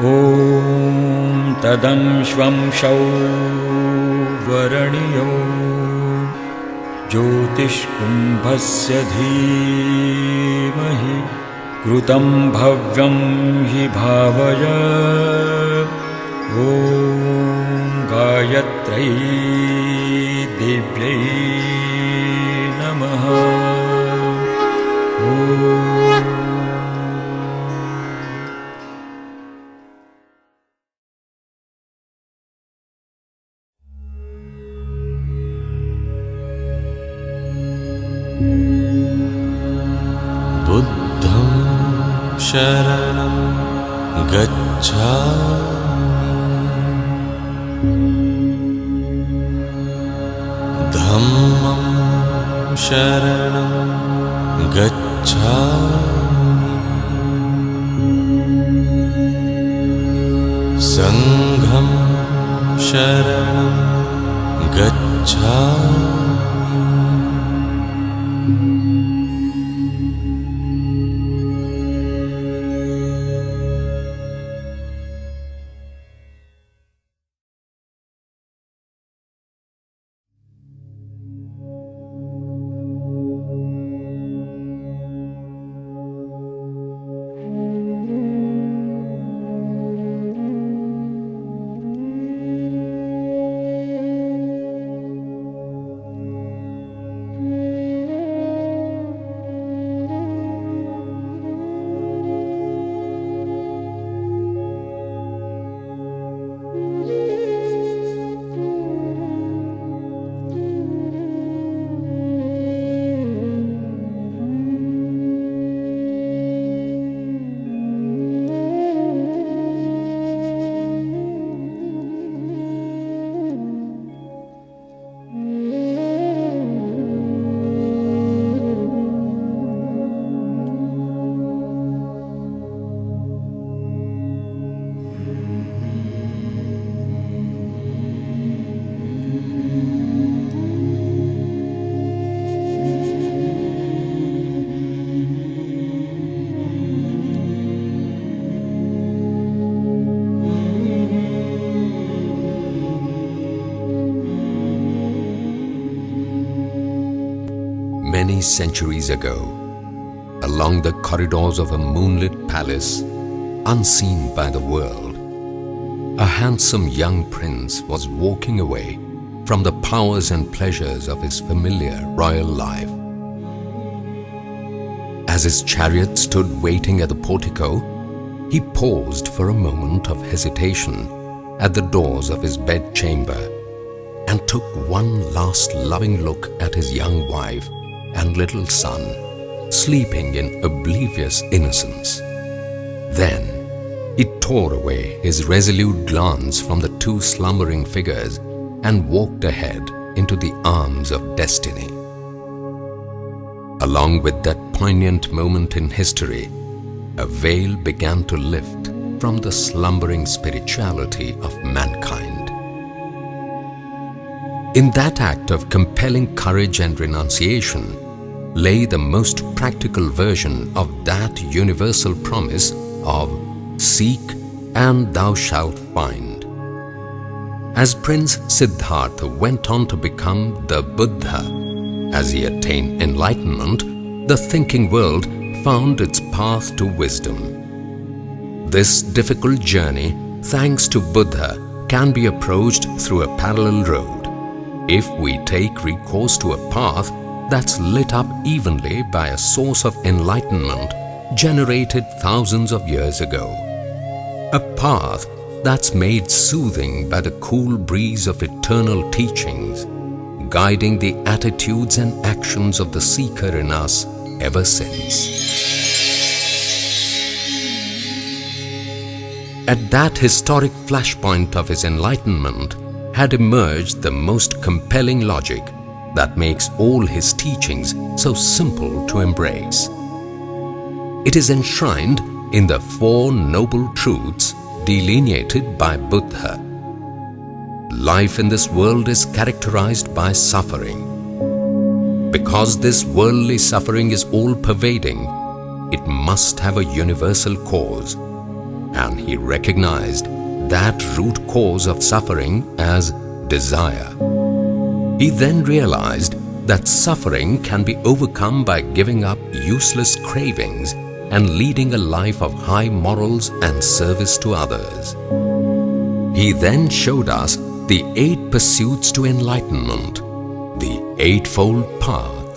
ॐ तदंश्वंशौ वरणियो ज्योतिष्कुम्भस्य धीमहि कृतं भव्यं हि भावय। ॐ गायत्र्यै देव्यै नमः। बुद्धं शरणं गच्छामि, धम्मं शरणं गच्छामि, संघं शरणं गच्छामि। Many centuries ago, along the corridors of a moonlit palace, unseen by the world, a handsome young prince was walking away from the powers and pleasures of his familiar royal life. As his chariot stood waiting at the portico, he paused for a moment of hesitation at the doors of his bedchamber and took one last loving look at his young wife and little son, sleeping in oblivious innocence. Then he tore away his resolute glance from the two slumbering figures and walked ahead into the arms of destiny. Along with that poignant moment in history, a veil began to lift from the slumbering spirituality of mankind. In that act of compelling courage and renunciation lay the most practical version of that universal promise of "Seek and thou shalt find." As Prince Siddhartha went on to become the Buddha, as he attained enlightenment, the thinking world found its path to wisdom. This difficult journey, thanks to Buddha, can be approached through a parallel road if we take recourse to a path that's lit up evenly by a source of enlightenment generated thousands of years ago. A path that's made soothing by the cool breeze of eternal teachings, guiding the attitudes and actions of the seeker in us ever since. At that historic flashpoint of his enlightenment had emerged the most compelling logic that makes all his teachings so simple to embrace. It is enshrined in the Four Noble Truths delineated by Buddha. Life in this world is characterized by suffering. Because this worldly suffering is all-pervading, it must have a universal cause. and he recognized that root cause of suffering as desire. He then realized that suffering can be overcome by giving up useless cravings and leading a life of high morals and service to others. He then showed us the 8 pursuits to enlightenment, the 8-fold path,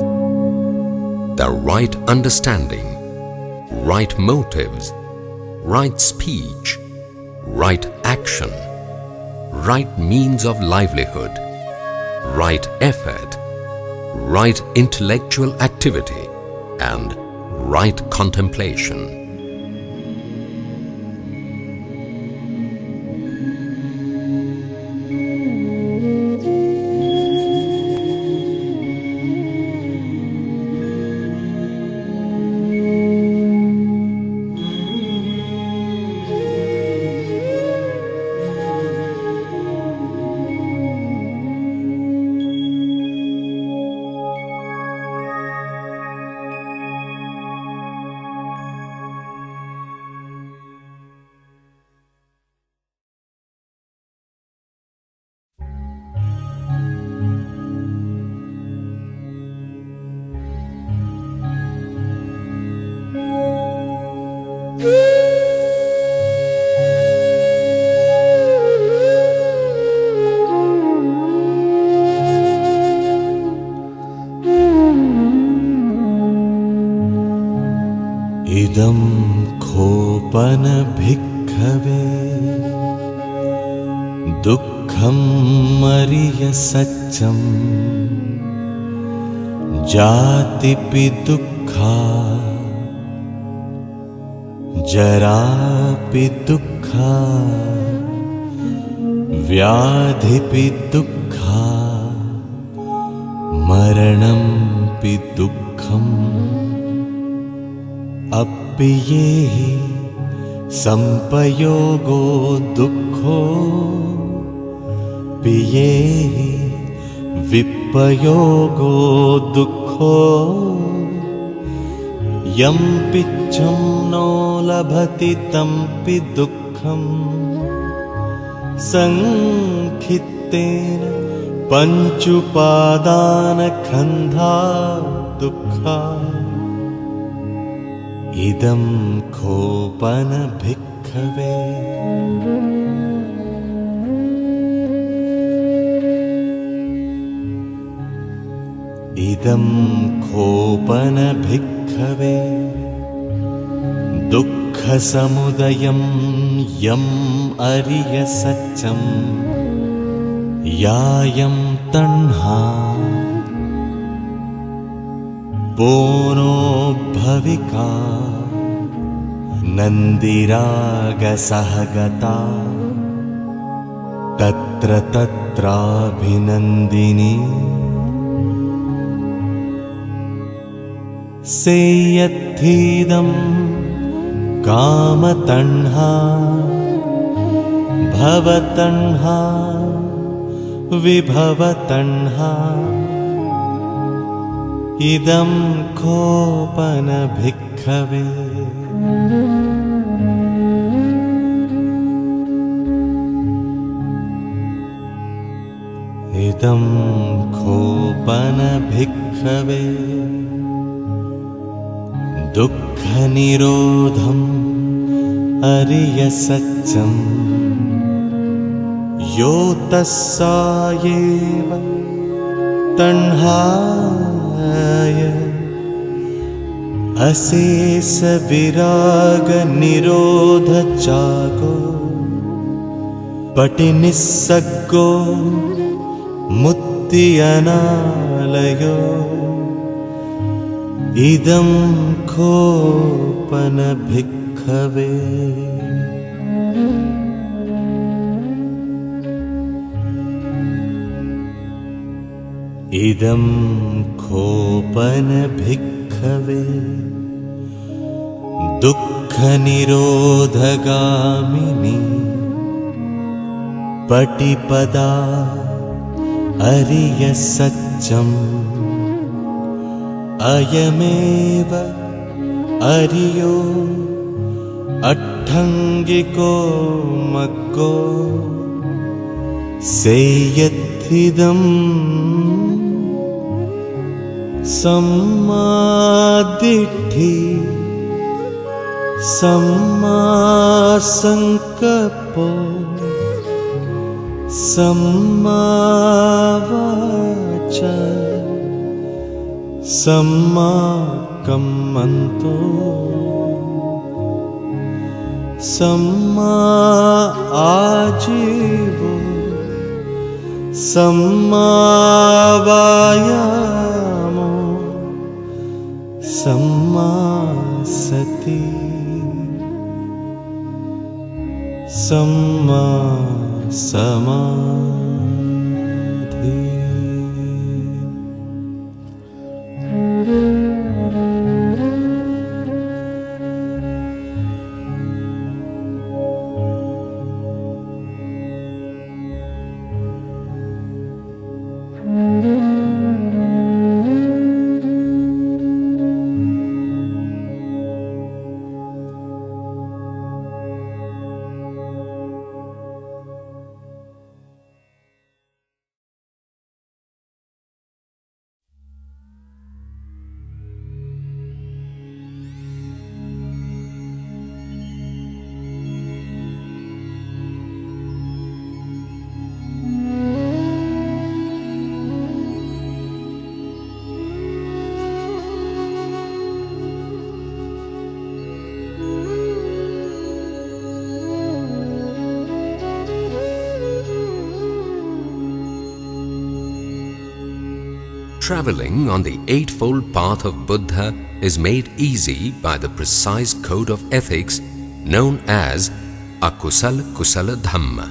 the right understanding, right motives, right speech, right action, right means of livelihood, right effort, right intellectual activity, and right contemplation. इदं खोपन भिक्खवे दुःखं मरिय सच्चं जातिपि दुःखा जरापि दुःखा व्याधिपि दुःखा मरणंपि दुःखम् अप्पियेहि संपयोगो दुःखो पियेहि विपयोगो दुःखो यं पिच्छं नो लभति तंपि दुःखम् संखित्तेन पञ्चुपादानखन्धा दुःखा इदं खोपन भिक्खवे इदं खोपन भिक्खवे दुःखसमुदयं यम् अरिय सच्चं यायं तण्हा बोनो भविका नन्दिरागसहगता तत्र तत्राभिनन्दिनी सेयत्थीदं कामतण्हा भवतण्हा विभवतण्हा इदं खोपन भिक्खवे इदं खोपन भिक्खवे दुःखनिरोधम् अरिय सच्चं यो तस्सायेव तण्हाय अशेष विराग निरोध जागो पटिनिस्सग्गो मुक्ति अनालयो इदं खोपन भिक्खवे इदं खोपन भिक्खवे दुःखनिरोधगामिनी पटिपदा अरिय सच्चम् अयमेव अरियो अट्ठङ्गिको मग्गो सेयत्थिदम् सम्मादिट्ठि सम्मासङ्कप्पो सम्मावाचा सम्माकम्मन्तो सम्मा आजीवो सम्मावायामो सम्मा सति सम्मा समाधि। Traveling on the Eightfold Path of Buddha is made easy by the precise code of ethics known as Akusala Kusala Dhamma,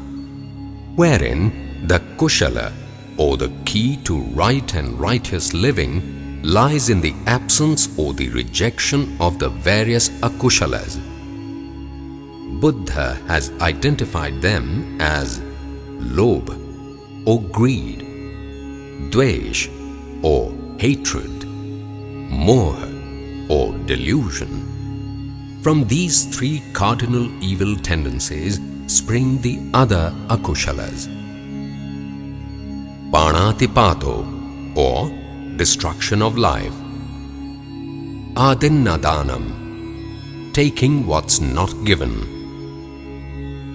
wherein the Kushala, or the key to right and righteous living, lies in the absence or the rejection of the various Akushalas. Buddha has identified them as Lobha or greed, Dvesh or hatred, Moha or delusion. From these three cardinal evil tendencies spring the other akushalas. Panatipato or destruction of life, Adinnadanam, taking what's not given,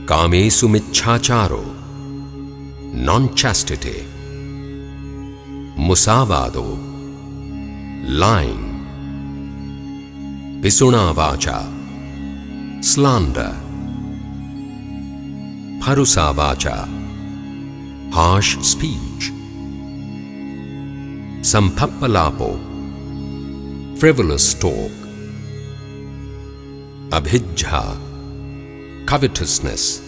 Kamesu Michchacharo, non-chastity, Musavado, lying, Visunavacha, slander, Parusavacha, harsh speech, Sampappalapo, frivolous talk, Abhijja, covetousness,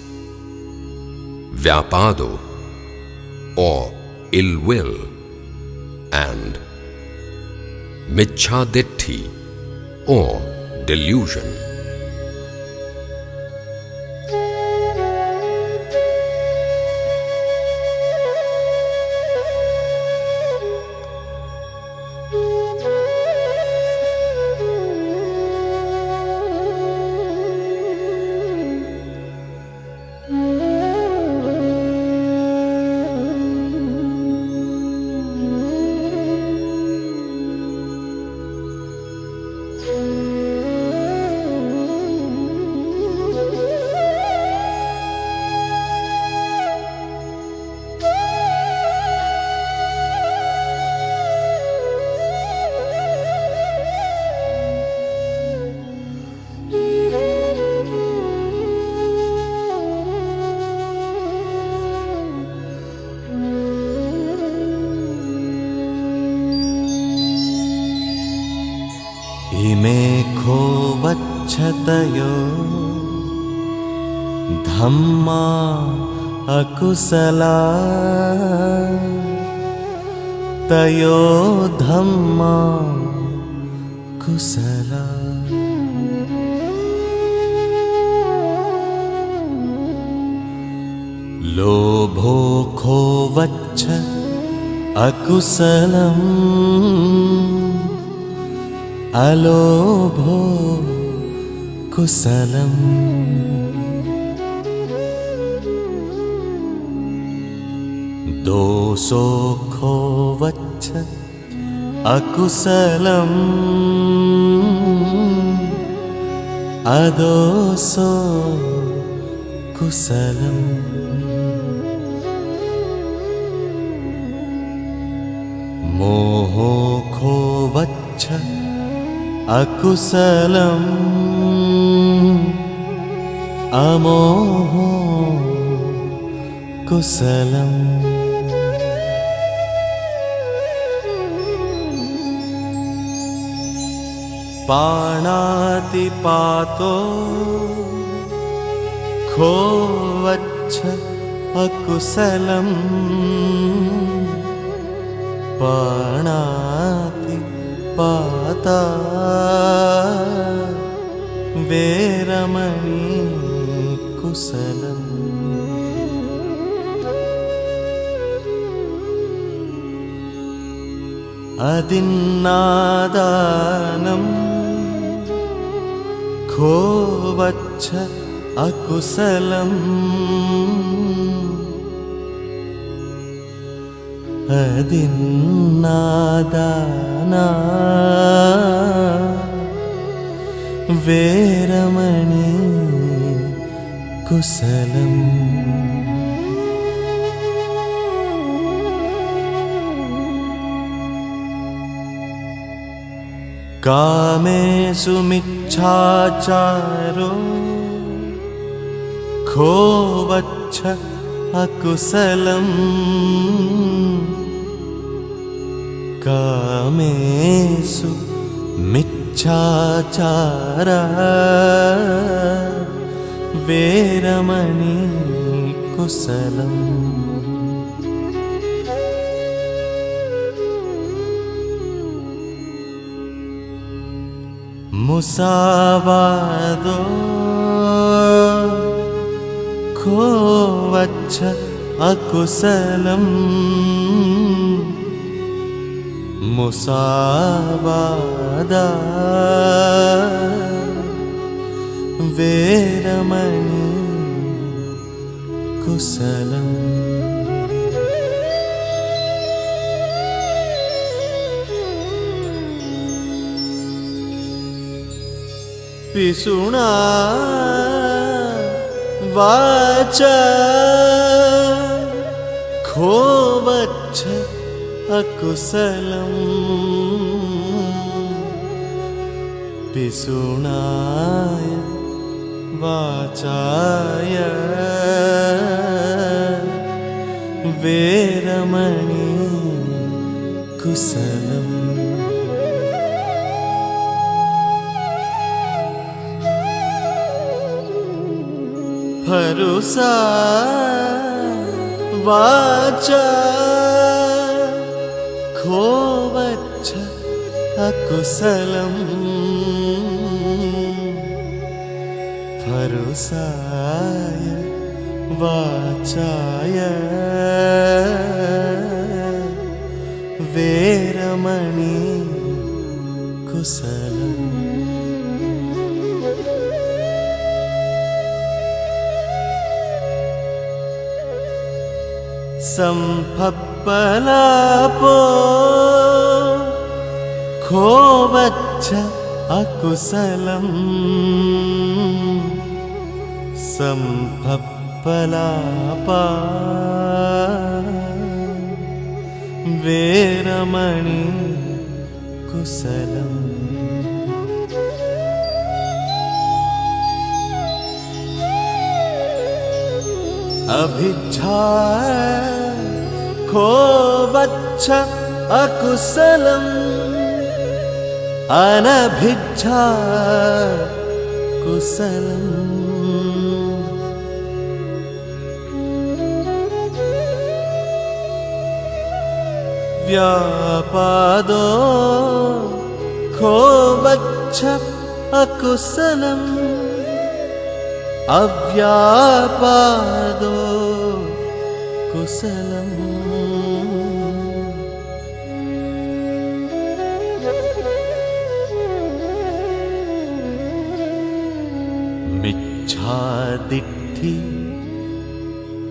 Vyapado, or ill will, and Michchaditti, or delusion. इमेखो वच्छतयो धम्मा अकुशला तयो धम्मा कुशला। लोभो खो वच्छ अकुशलम् अलोभो कुशलम् दोषोऽखो वच्छ अकुशलम् अदोषो कुशलम् मोहोऽखो वच्छ अकुशलम् अमोहो कुशलम् पाणातिपातो खो वच्छ अकुशलम् पाणातिपाता वेरमणि कुशलम् अदिन्नादानम् खो वच्छ अकुशलम् अदिन्नादाना वेरमणि कुशलम् कामेषु मिच्छाचारो खो वच्छ अकुशलम् कामेषु मिच्छाचारा वेरमणि कुशलम् मुसावादो खो वच्छ अकुशलम् मुसावादा वेरमणि कुशलम् पिसुना वाचा खो वच्छ अकुशलम् पिसुनाय वाचाय वेरमणि कुशलम् भरोसा वाचा खो वच्छ अकुशलम् भरोसाय वाचाय वेरमणि कुशलम् संफप्पलापो खो वच्छ अकुशलम् संफप्पलापा वेरमणि कुशलम् अभिच्छा खो वच्छ अकुशलम् अनभिच्छा कुशलम् व्यापादो खो वच्छ अकुशलम् अव्यापादो कुशलम् मिच्छादिट्ठि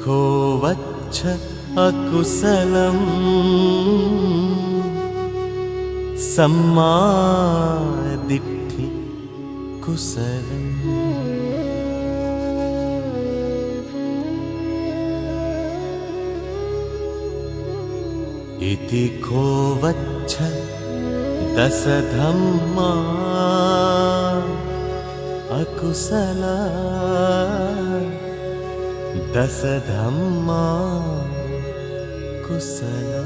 को वच्छ अकुशलम् सम्मादिट्ठि कुशलम् इति को वच्छ दश धम्मा अकुशला दश धम्मा कुशला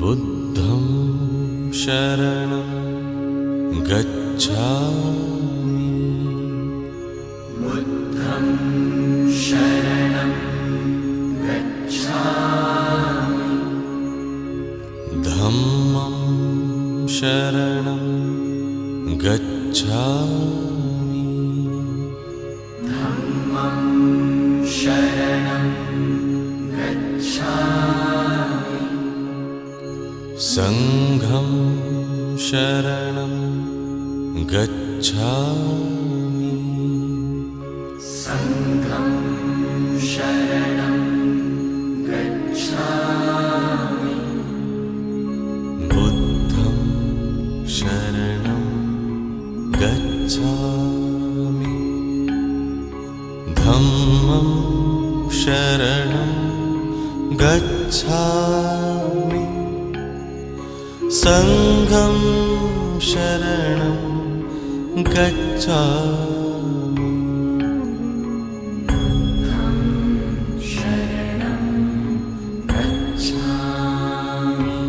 बुद्धं शरणं गच्छामि बुद्धं शरणं गच्छामि धम्मं शरणं गच्छामि धम्मं शरणं गच्छामि संघं शरणं गच्छामि संघं शरणं गच्छामि बुद्धं शरणं गच्छामि धम्मं शरणं गच्छामि संघं शरणं गच्छामि शरणं गच्छामि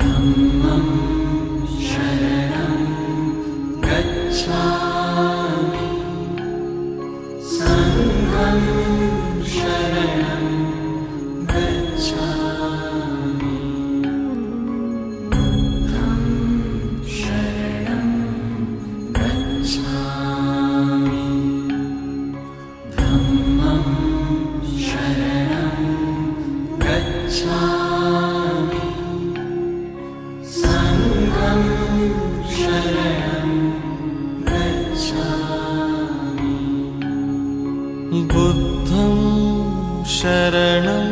धम्मं शरणं गच्छामि संघं शरणं गच्छामि शरणं गच्छामि धम्मं शरणं गच्छामि संघं शरणं गच्छामि बुद्धं शरणं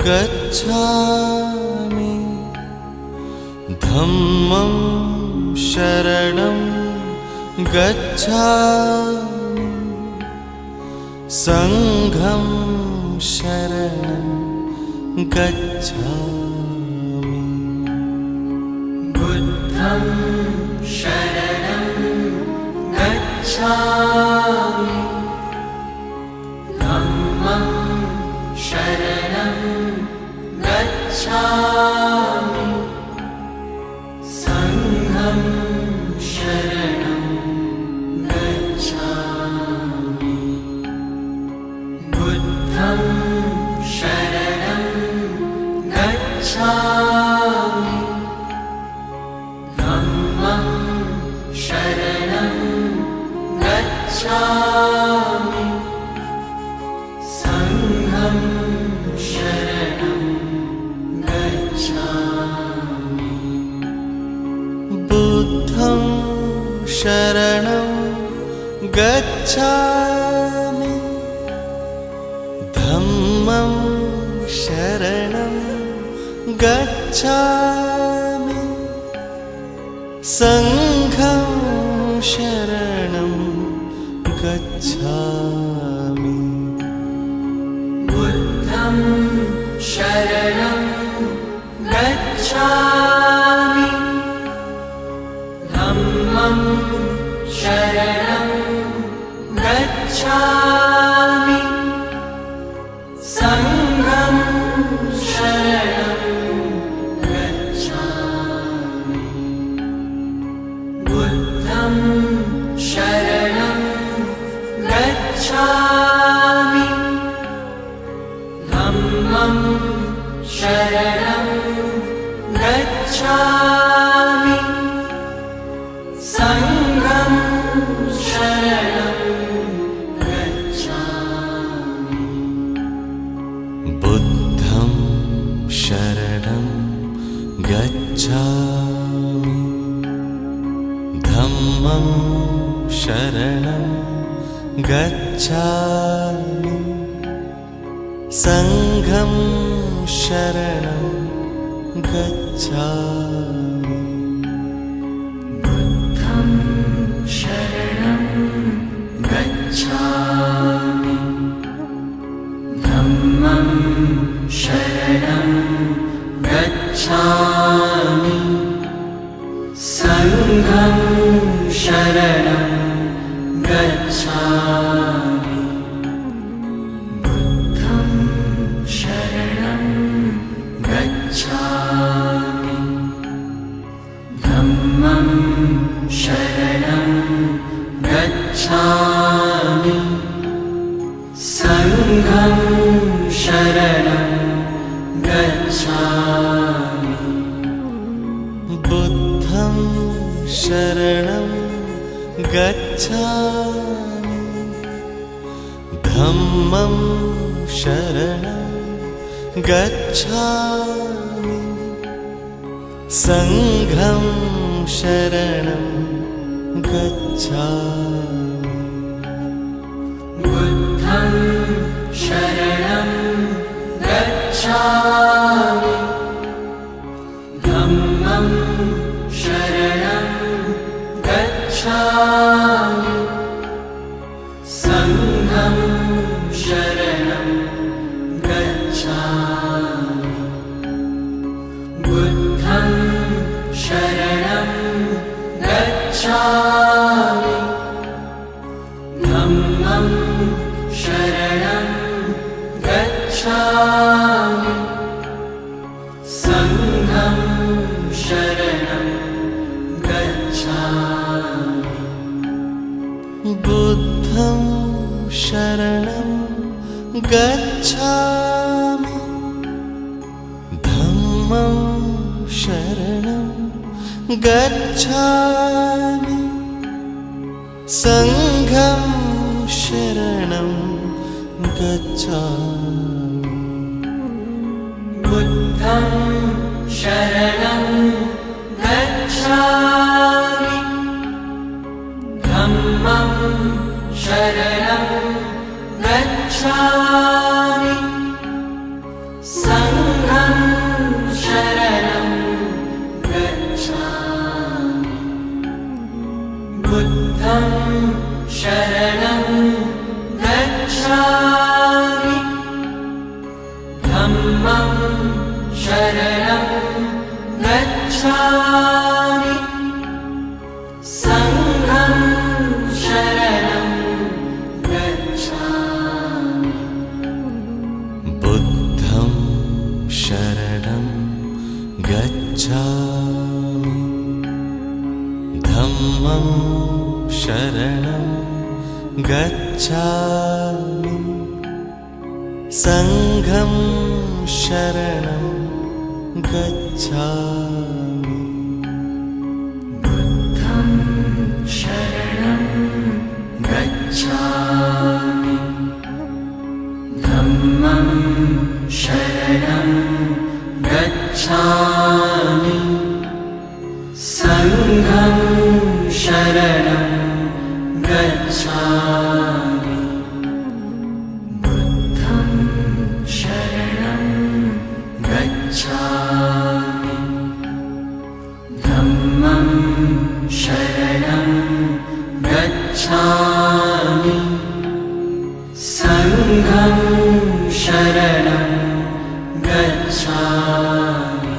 गच्छामि धम्मं शरणं गच्छामि संघं शरणं गच्छामि बुद्धं शरणं गच्छामि धम्मं शरणं गच्छामि संघं शरणं गच्छामि बुद्धं शरणं गच्छामि धम्मं शरणं गच्छामि संघं शरणं गच्छामि बुद्धं शरणं गच्छामि धम्मं शरणं गच्छामि संघं शरणं गच्छामि बुद्धं शरणं गच्छामि धम्मं शरणं गच्छामि गच्छामि संघं शरणं गच्छामि बुद्धं शरणं गच्छामि धम्मं शरणं गच्छामि संघं शरणं गच्छामि बुद्धं शरणं गच्छामि धम्मं शरणं गच्छामि संघं शरणं गच्छामि बुद्धं शरणं गच्छामि धम्मं शरणं गच्छामि संघं शरणं गच्छामि बुद्धं शरणं गच्छामि धम्मं शरणं गच्छामि संघं शरणं गच्छामि बुद्धं शरणं गच्छामि धम्मं शरणं गच्छामि संघं शरणं गच्छामि बुद्धं शरणं गच्छामि धम्मं शरणं गच्छामि संघं शरणं गच्छामि बुद्धं शरणं गच्छामि धम्मं शरणं गच्छामि संघं शरणं गच्छामि बुद्धं शरणं गच्छामि धम्मं शरणं गच्छामि संघं शरणं गच्छामि बुद्धं शरणं गच्छामि धम्मं शरणं गच्छामि संघं शरणं गच्छामि बुद्धं शरणं गच्छामि धम्मं शरणं गच्छामि संघं शरणं गच्छामि बुद्धं शरणं गच्छामि धम्मं शरणं गच्छामि संघं शरणं गच्छामि बुद्धं शरणं गच्छामि धम्मं शरणं गच्छामि संघं शरणं गच्छामि बुद्धं शरणं गच्छामि धम्मं शरणं गच्छामि संघं शरणं गच्छामि। 「 गच्छामि। 「 गच्छामि। 」 « गच्छामि। 」 « गच्छामि। 」 « गच्छामि 」 « गच्छामि 」 « गच्छामि 」 « गच्छामि 」 « गच्छामि 」 « गच्छामि 」 « गच्छामि 」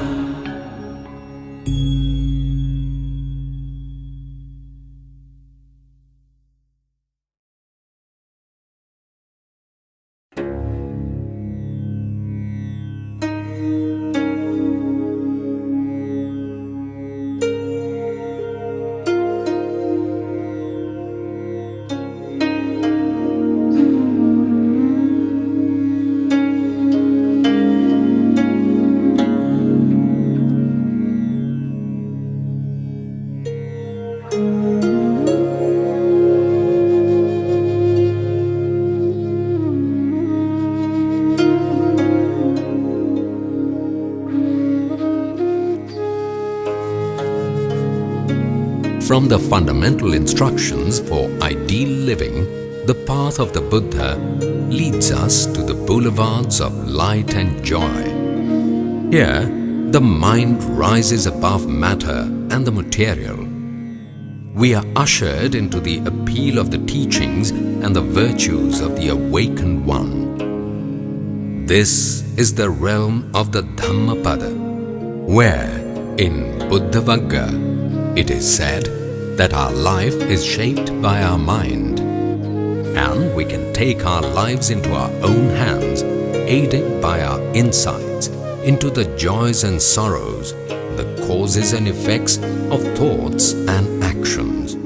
From the fundamental instructions for ideal living, the path of the Buddha leads us to the boulevards of light and joy. Here, the mind rises above matter and the material. We are ushered into the appeal of the teachings and the virtues of the awakened one. This is the realm of the Dhammapada, where in Buddhavagga it is said that our life is shaped by our mind, and we can take our lives into our own hands, aided by our insights into the joys and sorrows, the causes and effects of thoughts and actions.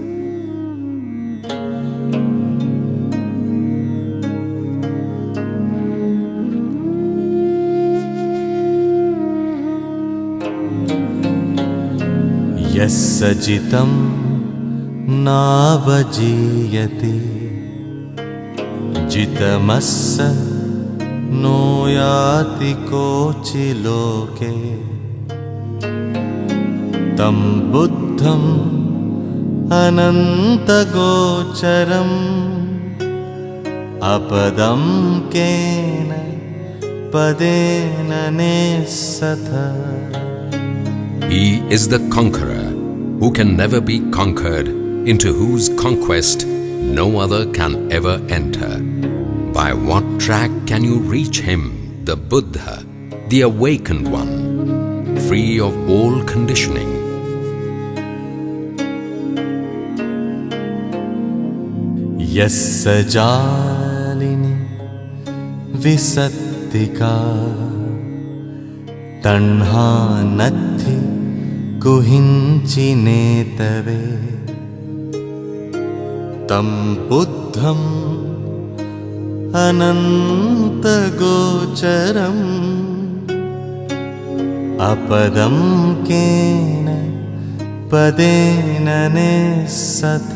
यस्सजितं नावजीयते जितमस्य नो याति कोचि लोके तं बुद्धं अनन्तगोचरम् अपदं केन पदेन निस्सथ. He is the conqueror who can never be conquered, into whose conquest no other can ever enter. By what track can you reach him, the Buddha, the awakened one, free of all conditioning? यस्य जालिनि विसत्तिका तण्हा नत्थि कुहिंचिनेतवे तं बुद्धं अनन्तगोचरम् अपदं केन पदेन निस्सथ.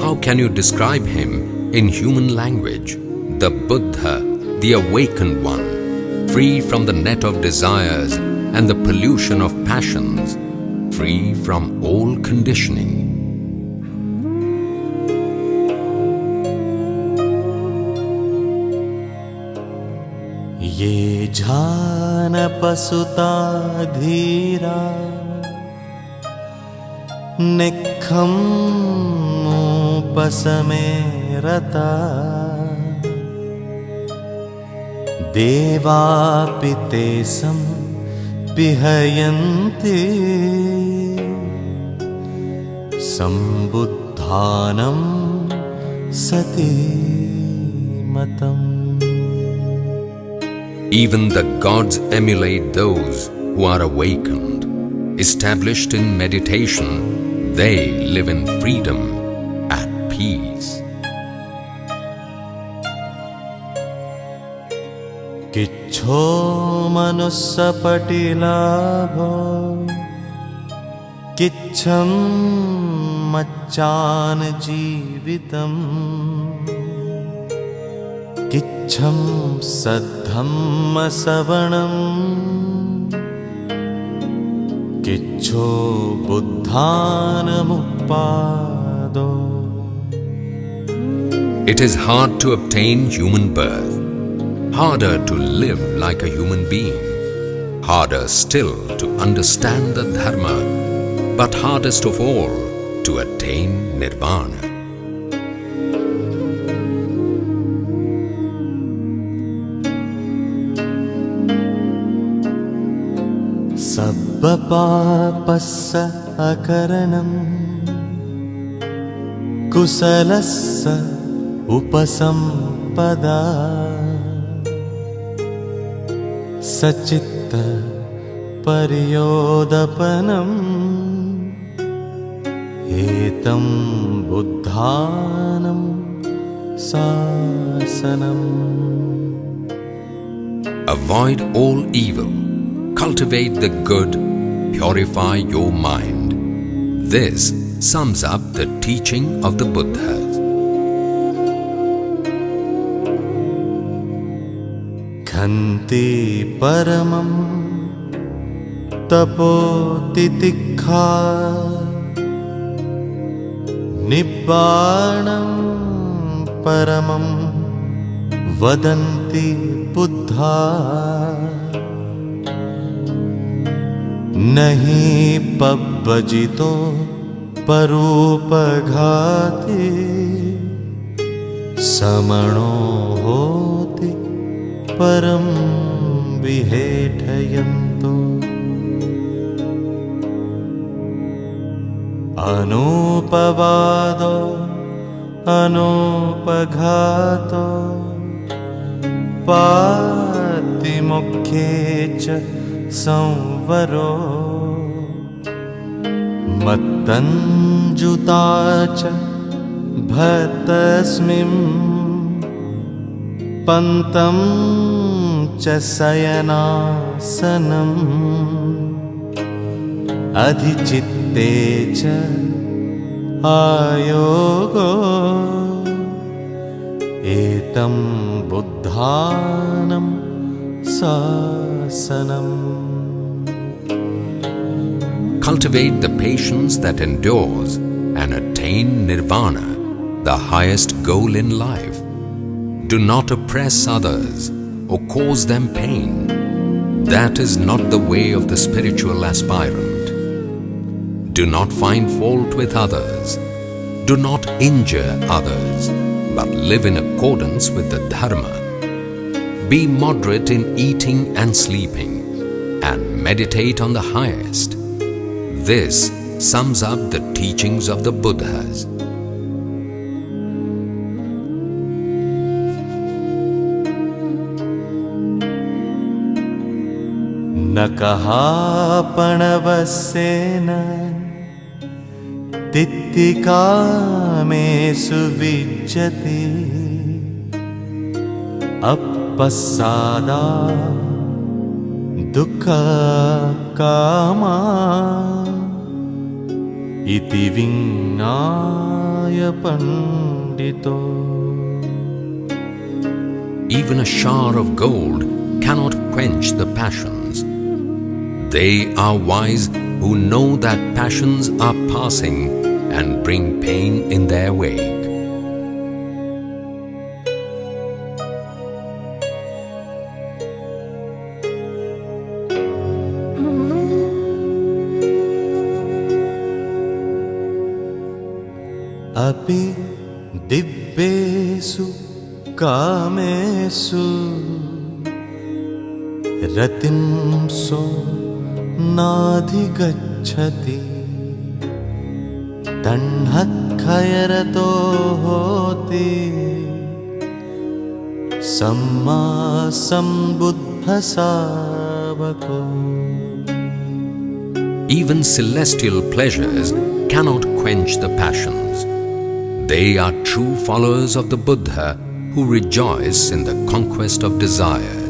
How can you describe him in human language? The Buddha, the awakened one, free from the net of desires and the pollution of passions, free from all conditioning. ये जानपसुता धीरा निक्खम्मुपसमे रता देवापि तेषां विहयन्ति सम्बुद्धानं सति मतम्. Even the gods emulate those who are awakened. Established in meditation, they live in freedom, at peace. किच्छो मनुस्सपटिलाभो किच्छं मच्चान जीवितम् किच्छं सद्धम्मसवणम् किच्छो बुद्धानमुपादो. It is hard to obtain human birth, harder to live like a human being, harder still to understand the Dharma, but hardest of all to attain Nirvana. सब्बपापस्य अकरणम् कुशलस्य उपसम्पदा सचित्त पर्योदपनम् एतं बुद्धानं शासनम्. Avoid all evil, cultivate the good, purify your mind. This sums up the teaching of the Buddhas. खन्ति परमं तपोतितिक्षा निब्बाणं परमं वदन्ति बुद्धा नहि पब्बजितो परोपघाते समणो होति परं विहेठयन्तो अनुपवादो अनुपघातो पातिमुख्ये च संवरो मत्तञ्जुता च भतस्मिं पन्तं च शयनासनम् अधिचित्ते च आयोगो एतं बुद्धानं शासनम्. Cultivate the patience that endures and attain nirvana, the highest goal in life. Do not oppress others or cause them pain. That is not the way of the spiritual aspirant. Do not find fault with others. Do not injure others, but live in accordance with the Dharma. Be moderate in eating and sleeping, and meditate on the highest. This sums up the teachings of the Buddhas. न कहापणवस्येन तित्तिकामेषु विज्जति अपस्सादा दुःखकामा इति विज्ञाय पंडितो. Even a shower of gold cannot quench the passions. They are wise who know that passions are passing and bring pain in their wake. अपि दिव्येषु कामेषु रतिंसो नाधिगच्छति तण्हःखयरतो होति सम्मा सम्बुद्धसावको. Even celestial pleasures cannot quench the passions. They are true followers of the Buddha who rejoice in the conquest of desires.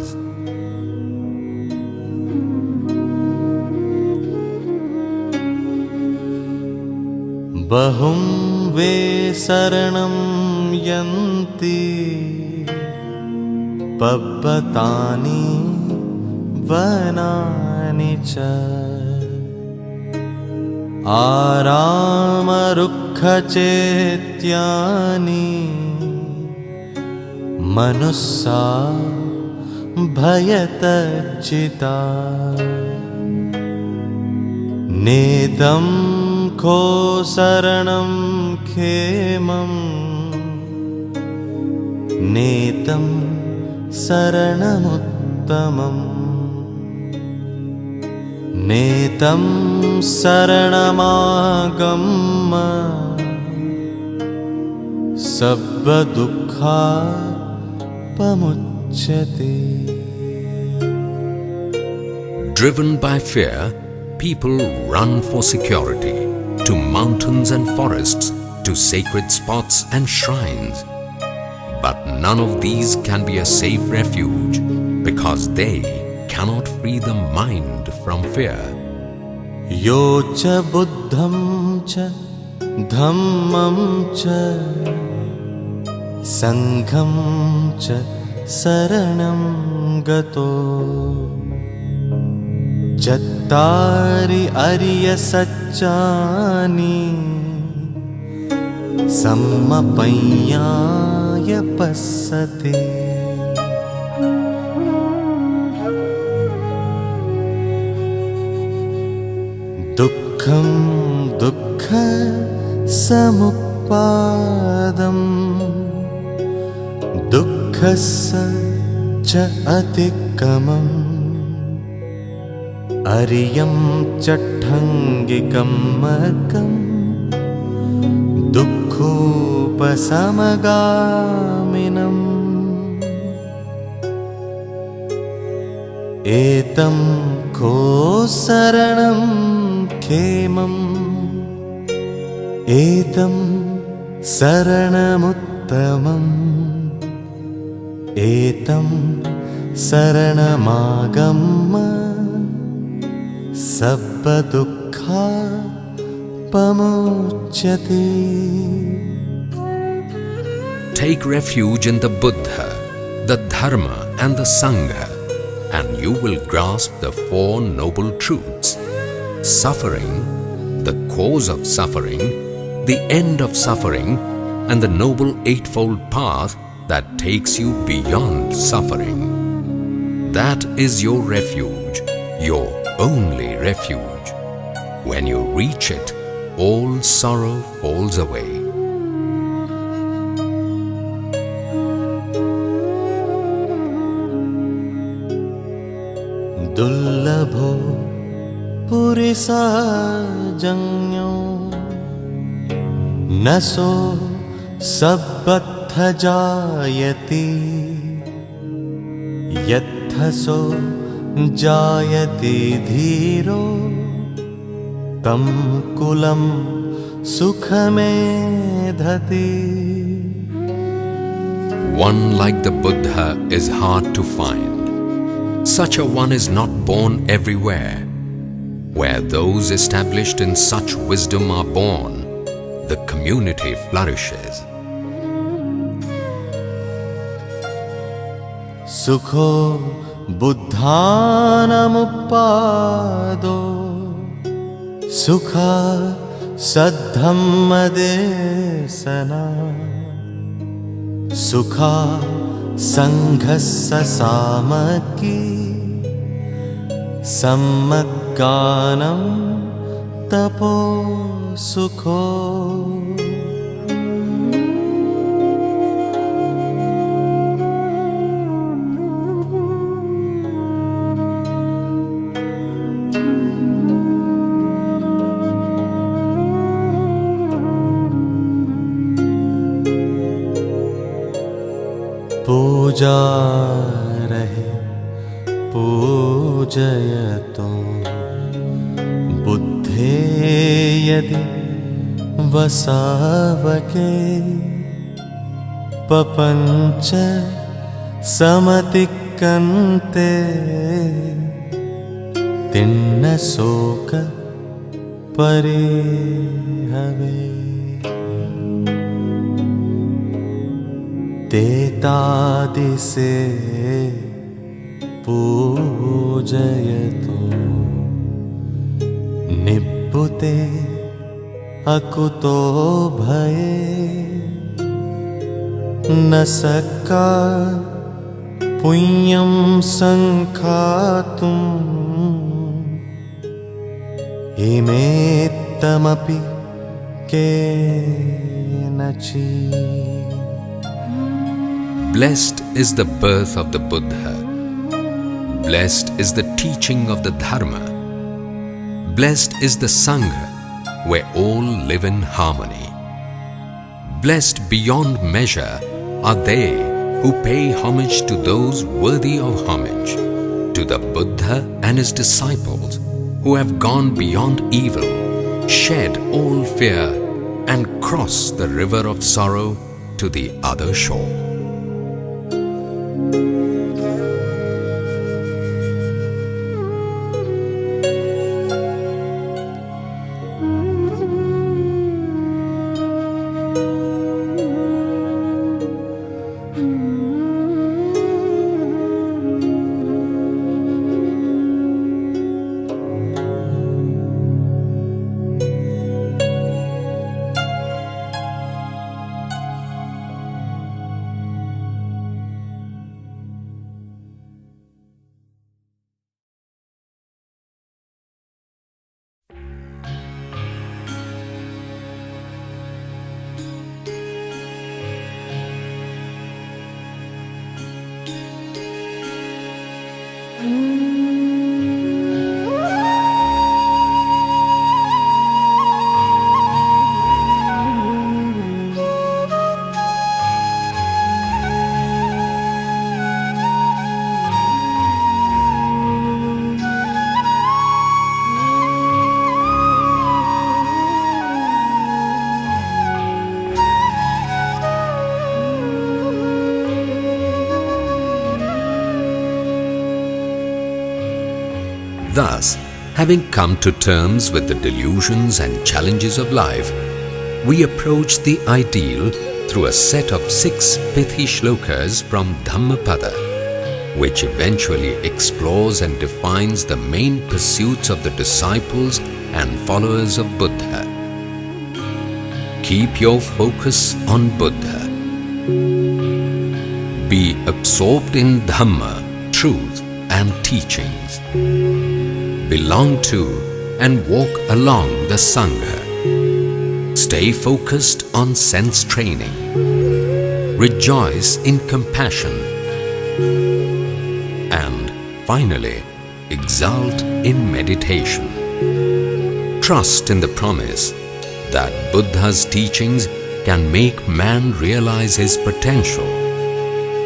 बहुं वे शरणं यन्ति पब्बतानि वनानि च आरामरुक्षचेत्यानि मनुष्या भयतज्जिता. नेतं खो शरणं खेमं नेतं शरणमुत्तमम् नेतं शरणमागम्य सब्बदुःखापमुच्यते. Driven by fear, people run for security to mountains and forests, to sacred spots and shrines. But none of these can be a safe refuge because they cannot free the mind from fear. यो च बुद्धं च धम्मं च संघं च शरणं गतो चत्तारि अरिय सच्चानि सम्मपय्याय पस्सते। दुःखं दुःख समुत्पादम् दुःखस्य च अतिक्कमम् अरियं चट्ठङ्गिकम्मकम् दुःखोपशमगामिनम्। एतं को शरणं क्षेमम् एतं शरणमुत्तमम् एतं शरणमागम्य सर्वदुःखापमुच्यते। Take refuge in the Buddha, the Dharma and the Sangha, and you will grasp the four noble truths: suffering, the cause of suffering, the end of suffering, and the noble eightfold path that takes you beyond suffering. That is your refuge, your only refuge. When you reach it, all sorrow falls away. दुर्लभो पुरिसाजन्यो न सो सब्बत्थ जायते। यत्थ सो जायते धीरो तं कुलं सुखमेधते। One like the Buddha is hard to find. Such a one is not born everywhere. Where those established in such wisdom are born, the community flourishes. सुखो बुद्धानामुपादो सुखा सद्धम्मदेशना सुखा संघस्य सामकी सम्मग्गानं तपो सुखो। पूजा रहे पूजयतो बुद्धे यदि वसावके पपंच समतिक्कन्ते तिन्न शोक परिहवे। तेतादिसे पूजयतो निब्बुते अकुतो भये न सक्का पुण्यं संखातुम् इमेत्तमपि केनचित्। Blessed is the birth of the Buddha. Blessed is the teaching of the Dharma. Blessed is the Sangha, where all live in harmony. Blessed beyond measure are they who pay homage to those worthy of homage, to the Buddha and his disciples who have gone beyond evil, shed all fear, and crossed the river of sorrow to the other shore. Thus, having come to terms with the delusions and challenges of life, we approach the ideal through a set of 6 pithy shlokas from Dhammapada, which eventually explores and defines the main pursuits of the disciples and followers of Buddha. Keep your focus on Buddha. Be absorbed in Dhamma, truth and teachings. Belong to and walk along the Sangha. Stay focused on sense training. Rejoice in compassion. And finally, exult in meditation. Trust in the promise that Buddha's teachings can make man realize his potential,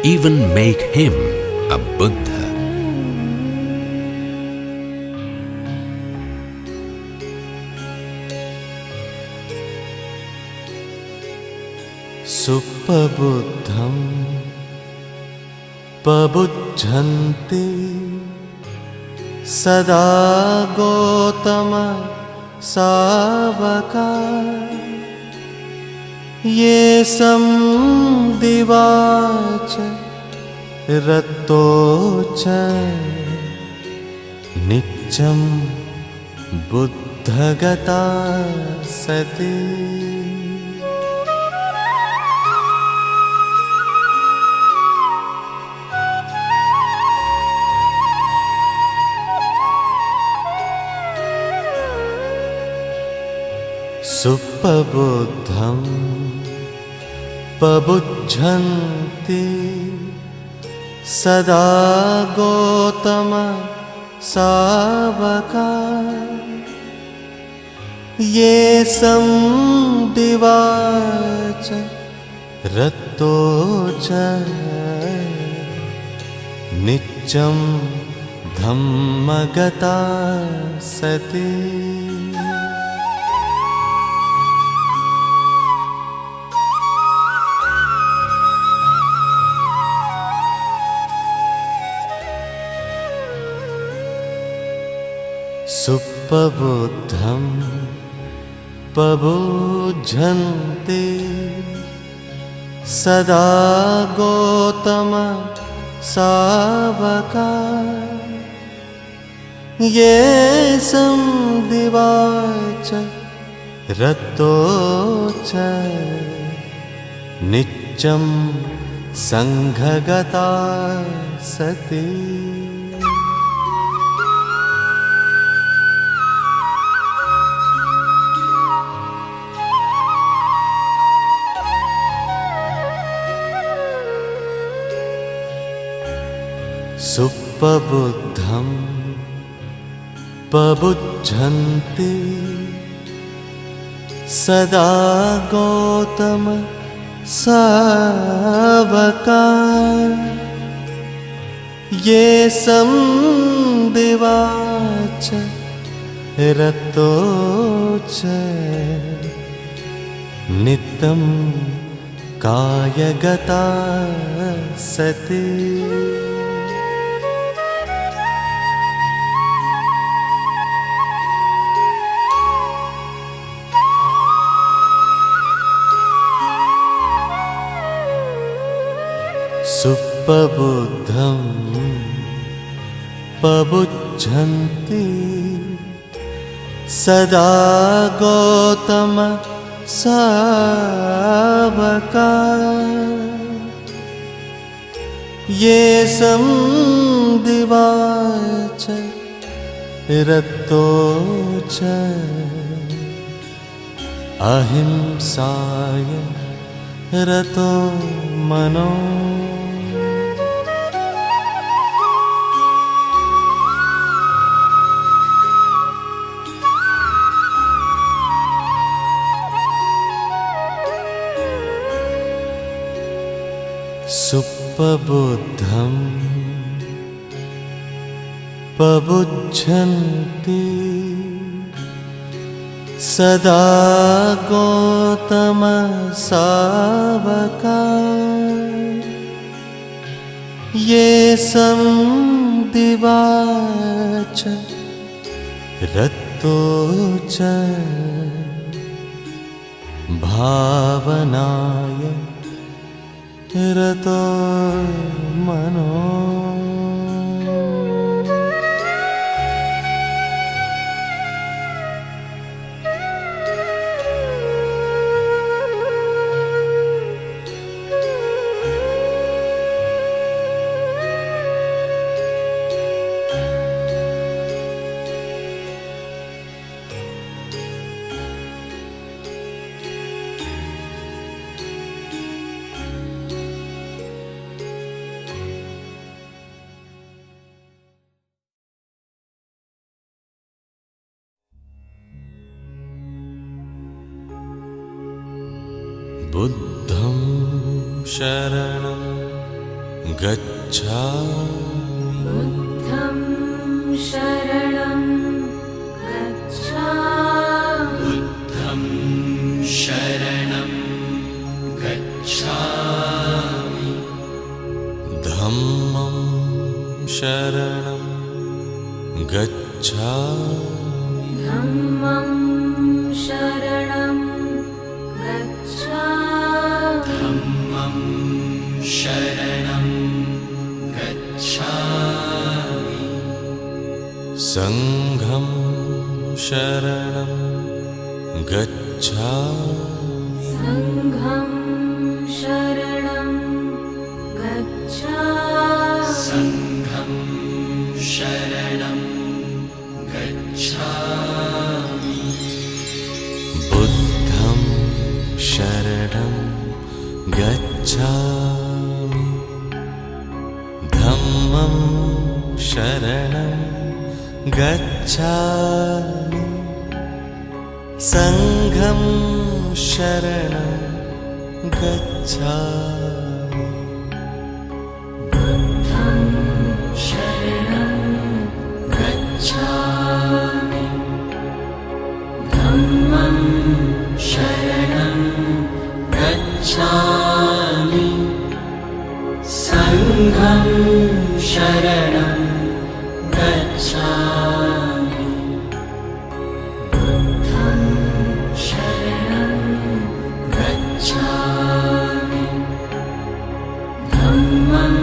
even make him a Buddha. सुप्पबुद्धं पबुद्धन्ति सदा गौतम सावका ये दिवाच रतो च नित्यं बुद्धगता सति सुप्पबुद्धं पबुद्धन्ति सदा गौतम सावका ये दिवाच रतो च नित्यं धम्मगता सति सुप्पबुद्धं पबुद्धन्ति सदा गौतम सावका ये दिवाच रतो च नित्यं संघगता सति सुप्पबुद्धं पबुद्धन्ति सदा गौतम सावका ये दिवाच रतो च नित्यं कायगता सति सुप्पबुद्धं पबुद्धन्ति सदा गौतम सावका ये दिवाच रतो च अहिंसाय रतो मनो सुप्पबुद्धं पबुद्धन्ति सदा गौतम सावका ये दिवाच रतो च भावनाय रतो मनो। बुद्धं शरणं गच्छामि। बुद्धं शरणं गच्छामि। बुद्धं शरणं गच्छामि। धम्मं शरणं गच्छामि। धम्मं शरणं गच्छामि। धम्मं शरणं गच्छामि। संघं शरणं गच्छामि। संघं शरणं गच्छामि। संघं शरणं गच्छामि। बुद्धं शरणं गच्छामि। धम्मं शरणं गच्छामि। संघं शरणं गच्छामि। बुद्धं शरणं गच्छामि। धम्मं शरणं गच्छामि। संघं शरणं गच्छामि। बुद्धं शरणं गच्छामि। धम्मं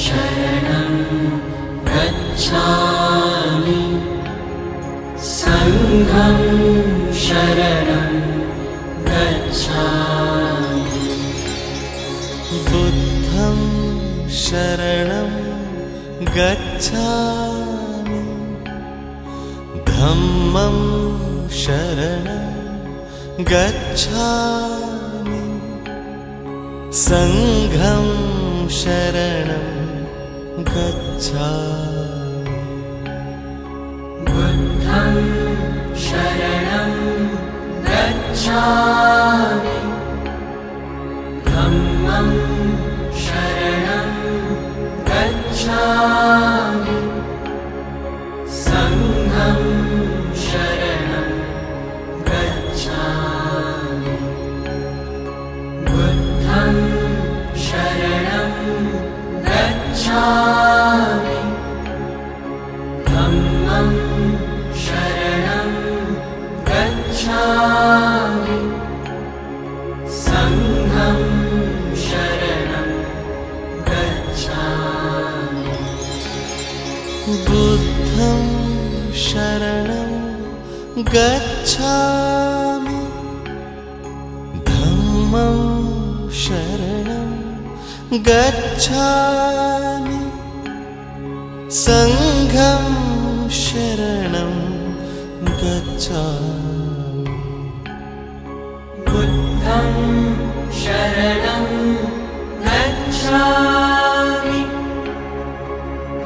शरणं गच्छामि। संघं शरणं गच्छामि। बुद्धं शरणं गच्छामि। धम्मं शरणं गच्छामि। संघं शरणं गच्छामि। बुद्धं शरणं गच्छामि। धम्मं शरणं गच्छामि। संघं शरणं गच्छामि। बुद्धं शरणं गच्छामि। धम्मं शरणं गच्छामि। संघं शरणं गच्छामि। बुद्धं शरणं गच्छामि। धम्मं शरणं गच्छामि। संघं शरणं गच्छामि। बुद्धं शरणं गच्छामि।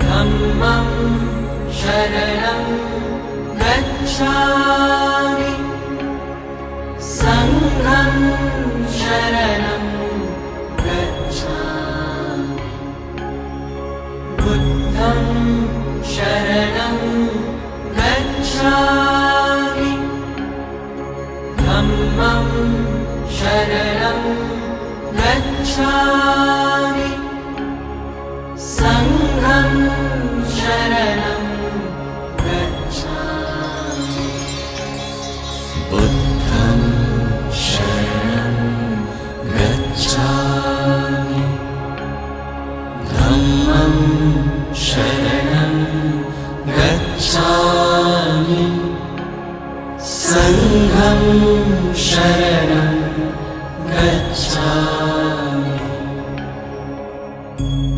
धम्मं शरणं गच्छामि। संघं शरणं गच्छामि। बुद्धं शरणं गच्छामि। धम्मं शरणं गच्छामि। संघं शरणं गच्छामि। शरणं